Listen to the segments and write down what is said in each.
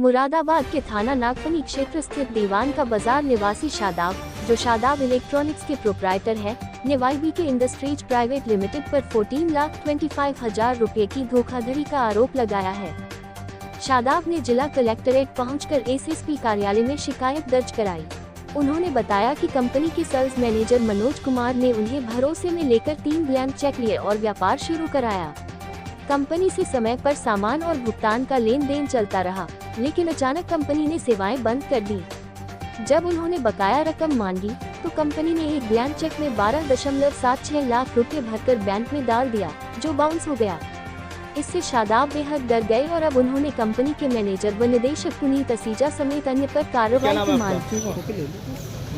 मुरादाबाद के थाना नागपनी क्षेत्र स्थित दीवान का बाजार निवासी शादाब, जो शादाब इलेक्ट्रॉनिक्स के प्रोप्राइटर है, ने YBK इंडस्ट्रीज प्राइवेट लिमिटेड पर 14,25,000 रुपए की धोखाधड़ी का आरोप लगाया है। शादाब ने जिला कलेक्ट्रेट पहुंचकर SSP कार्यालय में शिकायत दर्ज कराई। उन्होंने बताया कि कंपनी के सेल्स मैनेजर मनोज कुमार ने उन्हें भरोसे में लेकर 3 ब्लैंक चेक लिए और व्यापार शुरू कराया। कंपनी से समय पर सामान और भुगतान का लेन देन चलता रहा, लेकिन अचानक कंपनी ने सेवाएं बंद कर दी। जब उन्होंने बकाया रकम मांगी तो कंपनी ने एक ब्लैंक चेक में 12.76 लाख रुपए भरकर बैंक में डाल दिया, जो बाउंस हो गया। इससे शादाब बेहद डर गए और अब उन्होंने कंपनी के मैनेजर व निदेशक पुनीत असीजा समेत अन्य पर कार्रवाई की मांग की है।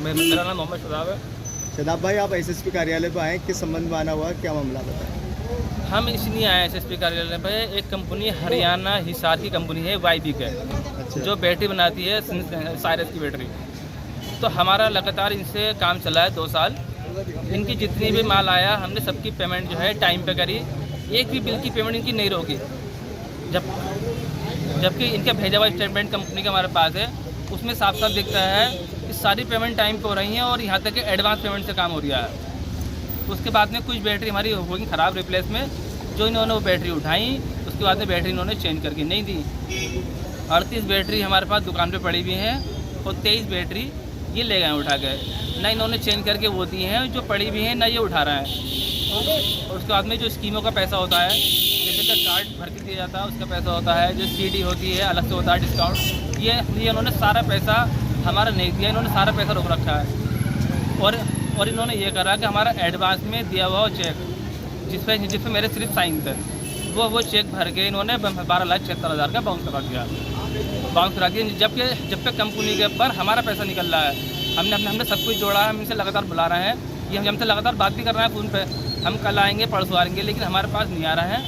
मेरा नाम मोहम्मद शादाब है। शादाब भाई, आप SSP कार्यालय पर आए, किस संबंध में आना हुआ, क्या मामला बताएं? हम इसलिए आए SSP कार्यालय पे। एक कंपनी हरियाणा हिसार की कंपनी है YBK, अच्छा। जो बैटरी बनाती है साइरस की बैटरी। तो हमारा लगातार इनसे काम चला है 2 साल। इनकी जितनी भी माल आया हमने सबकी पेमेंट जो है टाइम पे करी। एक भी बिल की पेमेंट इनकी नहीं रोकी। जबकि इनका भेजा हुआ स्टेटमेंट कंपनी का हमारे पास है, उसमें साफ साफ दिखता है कि सारी पेमेंट टाइम पे हो रही हैं और यहाँ तक कि एडवांस पेमेंट से काम हो रहा है। उसके बाद में कुछ बैटरी हमारी होगी ख़राब रिप्लेस में, जो इन्होंने वो बैटरी उठाई, उसके बाद में बैटरी इन्होंने चेंज करके नहीं दी। 38 बैटरी हमारे पास दुकान पे पड़ी हुई हैं और 23 बैटरी ये ले गए उठा के। ना इन्होंने चेंज करके वो दी हैं जो पड़ी हुई हैं, ना ये उठा रहा है। और उसके बाद में जो स्कीमों का पैसा होता है, जैसे कि कार्ड भर के दिया जाता है उसका पैसा होता है, जो CD होती है अलग से होता है डिस्काउंट, ये इन्होंने सारा पैसा हमारा नहीं दिया। इन्होंने सारा पैसा रोक रखा है। और इन्होंने ये करा कि हमारा एडवांस में दिया हुआ चेक जिस पे मेरे सिर्फ साइन थे, वो चेक भर के इन्होंने 12,76,000 का बाउंस करा दिया। जबकि कंपनी के ऊपर हमारा पैसा निकल रहा है। हमने सब कुछ जोड़ा है। हम इनसे लगातार बुला रहे हैं, ये हमसे लगातार बात भी कर रहे हैं फ़ोन पे, हम कल आएंगे परसों आएंगे, लेकिन हमारे पास नहीं आ रहा है।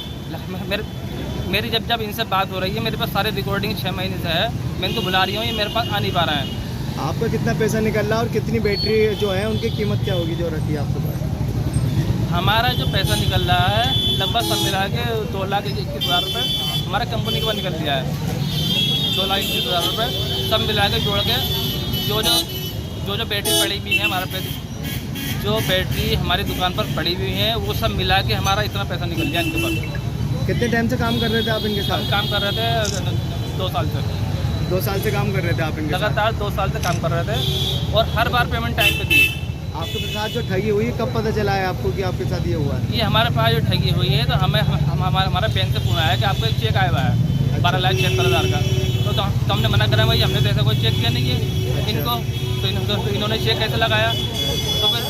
मेरी जब इनसे बात हो रही है, मेरे पास सारे रिकॉर्डिंग 6 महीने से है। मैं इनको बुला रही हूँ, ये मेरे पास आ नहीं पा रहा है। आपका कितना पैसा निकल रहा है और कितनी बैटरी जो है उनकी कीमत क्या होगी जो रखी है आपके पास? हमारा जो पैसा निकल रहा है लगभग सब मिला के 2,21,000 रुपये हमारा कंपनी के पास निकल दिया है। 2,21,000 रुपये सब मिला के जोड़ के जो बैटरी पड़ी हुई है हमारे पैसे, जो बैटरी हमारी दुकान पर पड़ी हुई है, वो सब मिला के हमारा इतना पैसा निकल गया इनके पास। कितने टाइम से काम कर रहे थे आप इनके साथ? हम काम कर रहे थे 2 साल से। 2 साल से काम कर रहे थे आप इनके साथ? लगातार 2 साल से काम कर रहे थे और हर बार पेमेंट टाइम पे दी। आपके साथ जो ठगी हुई, कब पता चला है आपको कि आपके साथ ये हुआ है? ये हमारे पास जो ठगी हुई है, तो हमारा बैंक से फोन आया कि आपको एक चेक आया हुआ है 12,76,000 का। तो हमने मना करा, भाई हमने तो ऐसा कोई चेक किया नहीं है इनको। तो इन्होंने चेक कैसे लगाया? तो फिर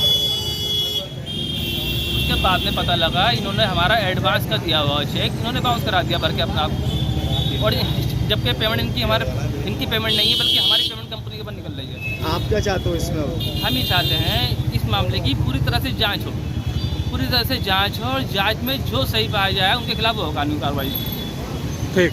उसके बाद में पता लगा इन्होंने हमारा एडवांस का दिया हुआ चेक इन्होंने बाउंस करा दिया भर के अपना आप। और जबकि पेमेंट इनकी पेमेंट नहीं है, बल्कि हमारी पेमेंट कंपनी के पास निकल रही है। आप क्या चाहते हो इसमें? हम ही चाहते हैं इस मामले की पूरी तरह से जांच हो, पूरी तरह से जांच हो और जांच में जो सही पाया जाए उनके खिलाफ हो कानूनी कार्रवाई। ठीक।